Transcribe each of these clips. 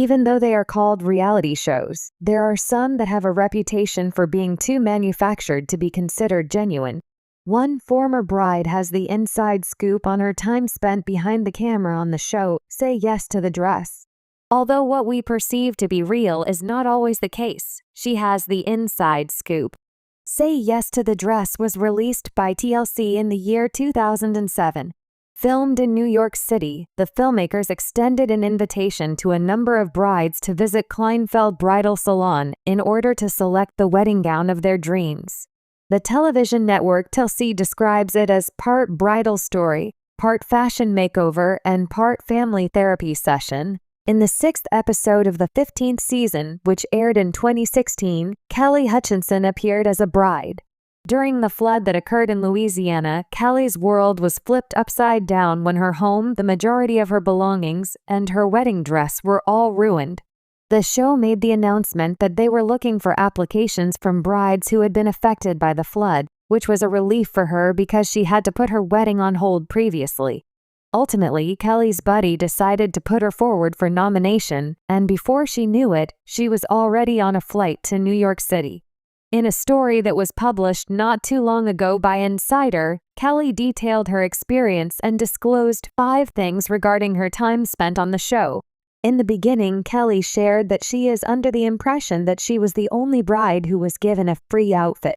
Even though they are called reality shows, there are some that have a reputation for being too manufactured to be considered genuine. One former bride has the inside scoop on her time spent behind the camera on the show Say Yes to the Dress. Although what we perceive to be real is not always the case, she has the inside scoop. Say Yes to the Dress was released by TLC in the year 2007. Filmed in New York City, the filmmakers extended an invitation to a number of brides to visit Kleinfeld Bridal Salon in order to select the wedding gown of their dreams. The television network TLC describes it as part bridal story, part fashion makeover, and part family therapy session. In the 6th episode of the 15th season, which aired in 2016, Kelly Hutchinson appeared as a bride. During the flood that occurred in Louisiana, Kelly's world was flipped upside down when her home, the majority of her belongings, and her wedding dress were all ruined. The show made the announcement that they were looking for applications from brides who had been affected by the flood, which was a relief for her because she had to put her wedding on hold previously. Ultimately, Kelly's buddy decided to put her forward for nomination, and before she knew it, she was already on a flight to New York City. In a story that was published not too long ago by Insider, Kelly detailed her experience and disclosed 5 things regarding her time spent on the show. In the beginning, Kelly shared that she is under the impression that she was the only bride who was given a free outfit.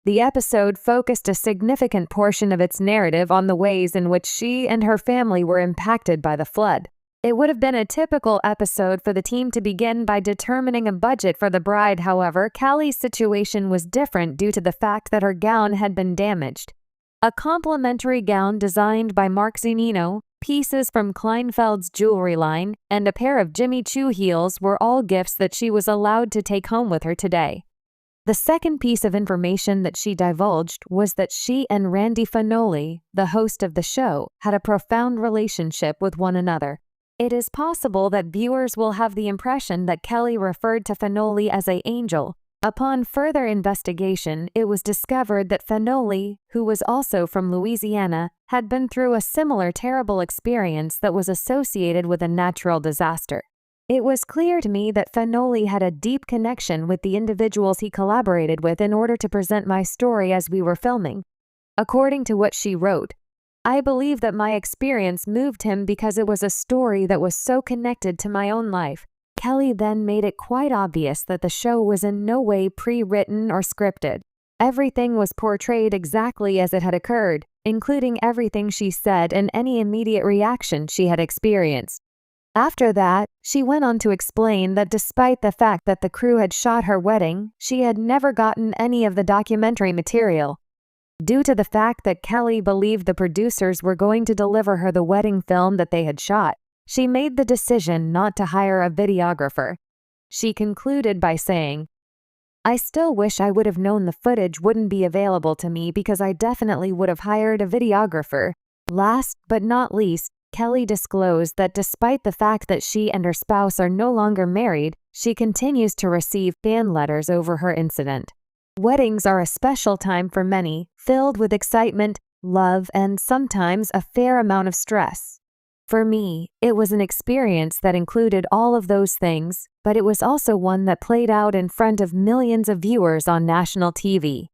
The episode focused a significant portion of its narrative on the ways in which she and her family were impacted by the flood. It would have been a typical episode for the team to begin by determining a budget for the bride. However, Kelly's situation was different due to the fact that her gown had been damaged. A complimentary gown designed by Mark Zunino, pieces from Kleinfeld's jewelry line, and a pair of Jimmy Choo heels were all gifts that she was allowed to take home with her today. The second piece of information that she divulged was that she and Randy Fanoli, the host of the show, had a profound relationship with one another. It is possible that viewers will have the impression that Kelly referred to Fanoli as an angel. Upon further investigation, it was discovered that Fanoli, who was also from Louisiana, had been through a similar terrible experience that was associated with a natural disaster. It was clear to me that Fanoli had a deep connection with the individuals he collaborated with in order to present my story as we were filming. According to what she wrote, I believe that my experience moved him because it was a story that was so connected to my own life. Kelly then made it quite obvious that the show was in no way pre-written or scripted. Everything was portrayed exactly as it had occurred, including everything she said and any immediate reaction she had experienced. After that, she went on to explain that despite the fact that the crew had shot her wedding, she had never gotten any of the documentary material. Due to the fact that Kelly believed the producers were going to deliver her the wedding film that they had shot, she made the decision not to hire a videographer. She concluded by saying, I still wish I would have known the footage wouldn't be available to me because I definitely would have hired a videographer. Last but not least, Kelly disclosed that despite the fact that she and her spouse are no longer married, she continues to receive fan letters over her incident. Weddings are a special time for many, filled with excitement, love, and sometimes a fair amount of stress. For me, it was an experience that included all of those things, but it was also one that played out in front of millions of viewers on national TV.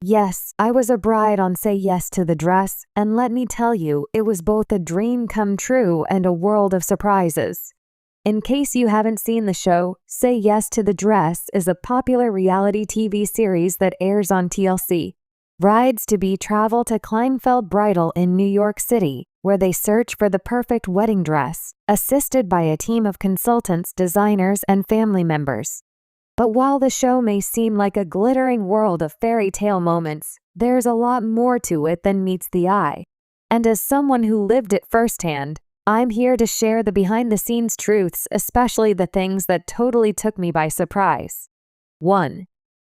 Yes, I was a bride on Say Yes to the Dress, and let me tell you, it was both a dream come true and a world of surprises. In case you haven't seen the show, Say Yes to the Dress is a popular reality TV series that airs on TLC. Brides-to-be travel to Kleinfeld Bridal in New York City, where they search for the perfect wedding dress, assisted by a team of consultants, designers, and family members. But while the show may seem like a glittering world of fairy tale moments, there's a lot more to it than meets the eye. And as someone who lived it firsthand, I'm here to share the behind-the-scenes truths, especially the things that totally took me by surprise. 1.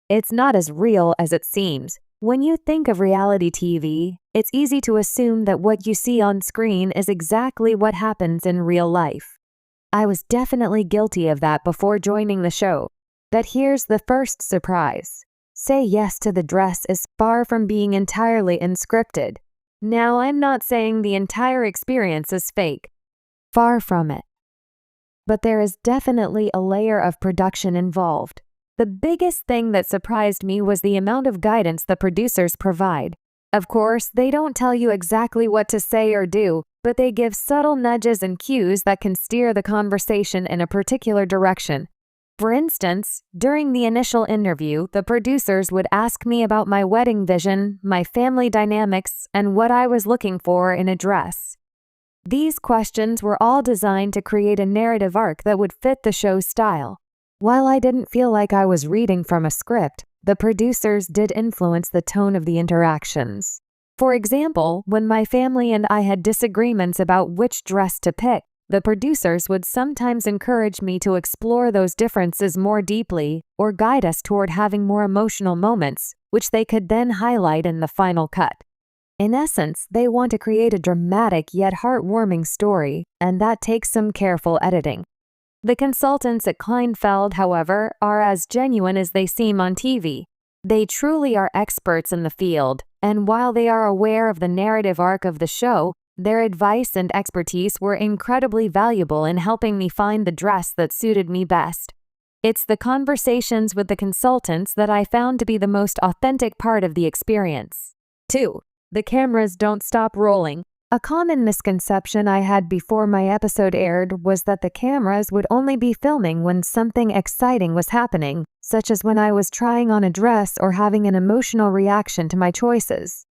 It's not as real as it seems. When you think of reality TV, it's easy to assume that what you see on screen is exactly what happens in real life. I was definitely guilty of that before joining the show. But here's the first surprise. Say Yes to the Dress is far from being entirely unscripted. Now, I'm not saying the entire experience is fake. Far from it. but there is definitely a layer of production involved. The biggest thing that surprised me was the amount of guidance the producers provide. Of course, they don't tell you exactly what to say or do, but they give subtle nudges and cues that can steer the conversation in a particular direction. For instance, during the initial interview, the producers would ask me about my wedding vision, my family dynamics, and what I was looking for in a dress. These questions were all designed to create a narrative arc that would fit the show's style. While I didn't feel like I was reading from a script, the producers did influence the tone of the interactions. For example, when my family and I had disagreements about which dress to pick, the producers would sometimes encourage me to explore those differences more deeply or guide us toward having more emotional moments, which they could then highlight in the final cut. In essence, they want to create a dramatic yet heartwarming story, and that takes some careful editing. The consultants at Kleinfeld, however, are as genuine as they seem on TV. They truly are experts in the field, and while they are aware of the narrative arc of the show, their advice and expertise were incredibly valuable in helping me find the dress that suited me best. It's the conversations with the consultants that I found to be the most authentic part of the experience. 2. The cameras don't stop rolling. A common misconception I had before my episode aired was that the cameras would only be filming when something exciting was happening, such as when I was trying on a dress or having an emotional reaction to my choices.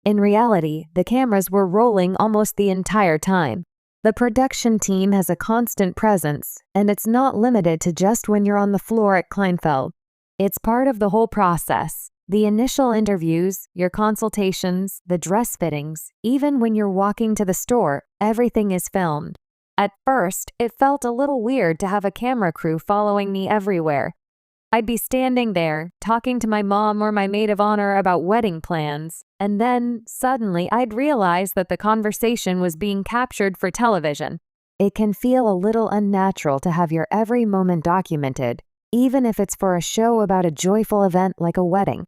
In reality, the cameras were rolling almost the entire time. The production team has a constant presence, and it's not limited to just when you're on the floor at Kleinfeld. It's part of the whole process. The initial interviews, your consultations, the dress fittings, even when you're walking to the store, everything is filmed. At first, it felt a little weird to have a camera crew following me everywhere. I'd be standing there, talking to my mom or my maid of honor about wedding plans, and then, suddenly, I'd realize that the conversation was being captured for television. It can feel a little unnatural to have your every moment documented, even if it's for a show about a joyful event like a wedding.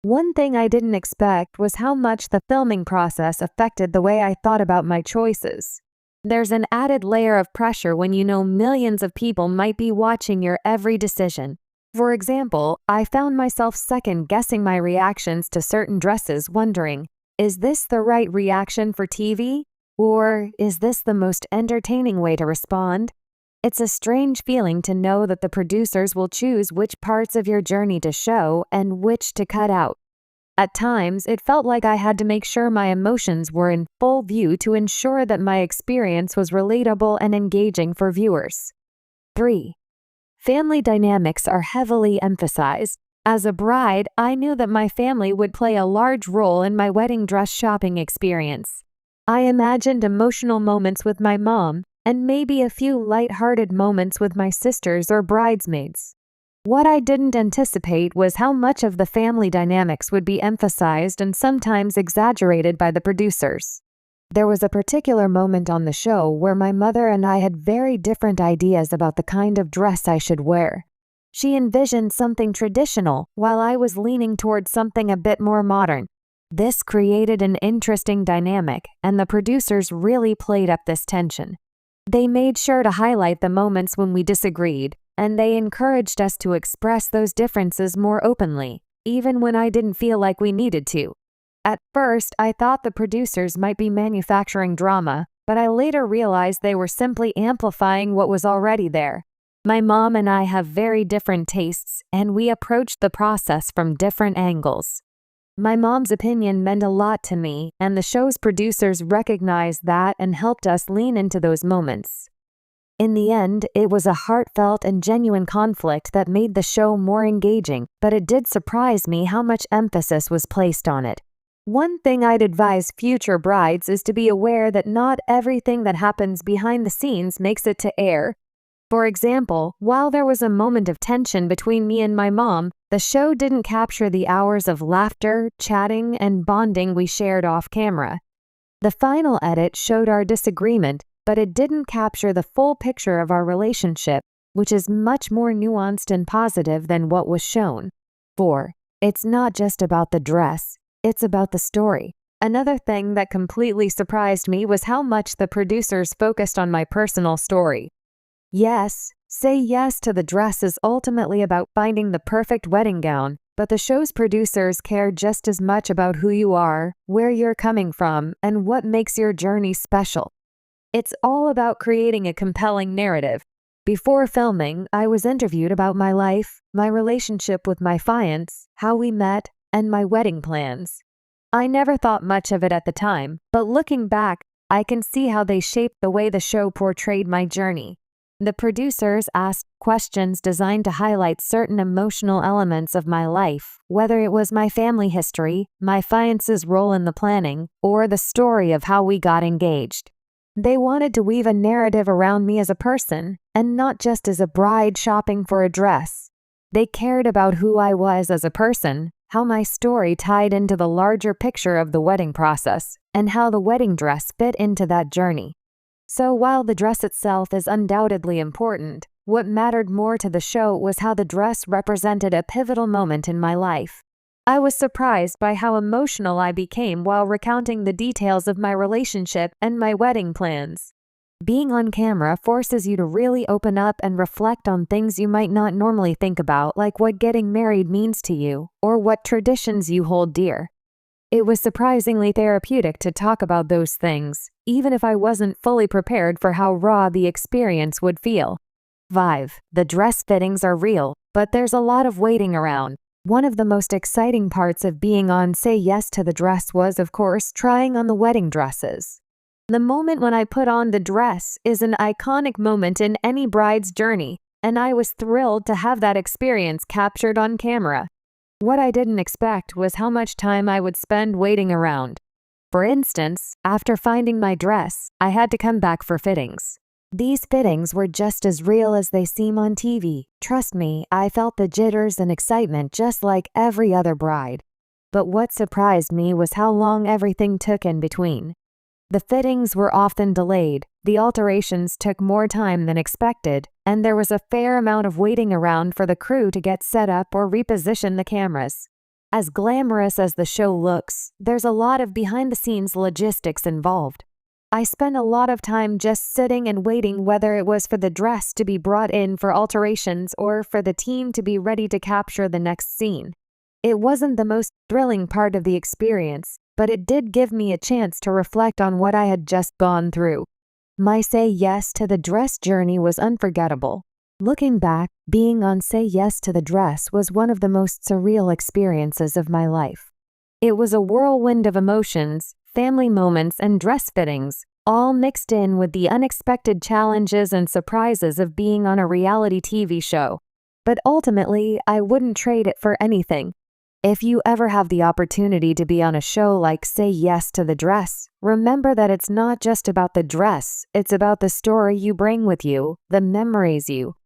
One thing I didn't expect was how much the filming process affected the way I thought about my choices. There's an added layer of pressure when you know millions of people might be watching your every decision. For example, I found myself second-guessing my reactions to certain dresses, wondering, is this the right reaction for TV? Or is this the most entertaining way to respond? It's a strange feeling to know that the producers will choose which parts of your journey to show and which to cut out. At times, it felt like I had to make sure my emotions were in full view to ensure that my experience was relatable and engaging for viewers. 3. Family dynamics are heavily emphasized. As a bride, I knew that my family would play a large role in my wedding dress shopping experience. I imagined emotional moments with my mom, and maybe a few light-hearted moments with my sisters or bridesmaids. What I didn't anticipate was how much of the family dynamics would be emphasized and sometimes exaggerated by the producers. There was a particular moment on the show where my mother and I had very different ideas about the kind of dress I should wear. She envisioned something traditional, while I was leaning towards something a bit more modern. This created an interesting dynamic, and the producers really played up this tension. They made sure to highlight the moments when we disagreed, and they encouraged us to express those differences more openly, even when I didn't feel like we needed to. At first, I thought the producers might be manufacturing drama, but I later realized they were simply amplifying what was already there. My mom and I have very different tastes, and we approached the process from different angles. My mom's opinion meant a lot to me, and the show's producers recognized that and helped us lean into those moments. In the end, it was a heartfelt and genuine conflict that made the show more engaging, but it did surprise me how much emphasis was placed on it. One thing I'd advise future brides is to be aware that not everything that happens behind the scenes makes it to air. For example, while there was a moment of tension between me and my mom, the show didn't capture the hours of laughter, chatting, and bonding we shared off camera. The final edit showed our disagreement, but it didn't capture the full picture of our relationship, which is much more nuanced and positive than what was shown. 4. It's not just about the dress, it's about the story. Another thing that completely surprised me was how much the producers focused on my personal story. Yes, Say Yes to the Dress is ultimately about finding the perfect wedding gown, but the show's producers care just as much about who you are, where you're coming from, and what makes your journey special. It's all about creating a compelling narrative. Before filming, I was interviewed about my life, my relationship with my fiancé, how we met, and my wedding plans. I never thought much of it at the time, but looking back, I can see how they shaped the way the show portrayed my journey. The producers asked questions designed to highlight certain emotional elements of my life, whether it was my family history, my fiancé's role in the planning, or the story of how we got engaged. They wanted to weave a narrative around me as a person, and not just as a bride shopping for a dress. They cared about who I was as a person, how my story tied into the larger picture of the wedding process, and how the wedding dress fit into that journey. So while the dress itself is undoubtedly important, what mattered more to the show was how the dress represented a pivotal moment in my life. I was surprised by how emotional I became while recounting the details of my relationship and my wedding plans. Being on camera forces you to really open up and reflect on things you might not normally think about, like what getting married means to you, or what traditions you hold dear. It was surprisingly therapeutic to talk about those things, even if I wasn't fully prepared for how raw the experience would feel. 5. The dress fittings are real, but there's a lot of waiting around. One of the most exciting parts of being on Say Yes to the Dress was, of course, trying on the wedding dresses. The moment when I put on the dress is an iconic moment in any bride's journey, and I was thrilled to have that experience captured on camera. What I didn't expect was how much time I would spend waiting around. For instance, after finding my dress, I had to come back for fittings. These fittings were just as real as they seem on TV. Trust me, I felt the jitters and excitement just like every other bride. But what surprised me was how long everything took in between. The fittings were often delayed, the alterations took more time than expected, and there was a fair amount of waiting around for the crew to get set up or reposition the cameras. As glamorous as the show looks, there's a lot of behind-the-scenes logistics involved. I spent a lot of time just sitting and waiting, whether it was for the dress to be brought in for alterations or for the team to be ready to capture the next scene. It wasn't the most thrilling part of the experience, but it did give me a chance to reflect on what I had just gone through. My Say Yes to the Dress journey was unforgettable. Looking back, being on Say Yes to the Dress was one of the most surreal experiences of my life. It was a whirlwind of emotions, family moments, and dress fittings, all mixed in with the unexpected challenges and surprises of being on a reality TV show. But ultimately, I wouldn't trade it for anything. If you ever have the opportunity to be on a show like Say Yes to the Dress, remember that it's not just about the dress, it's about the story you bring with you, the memories you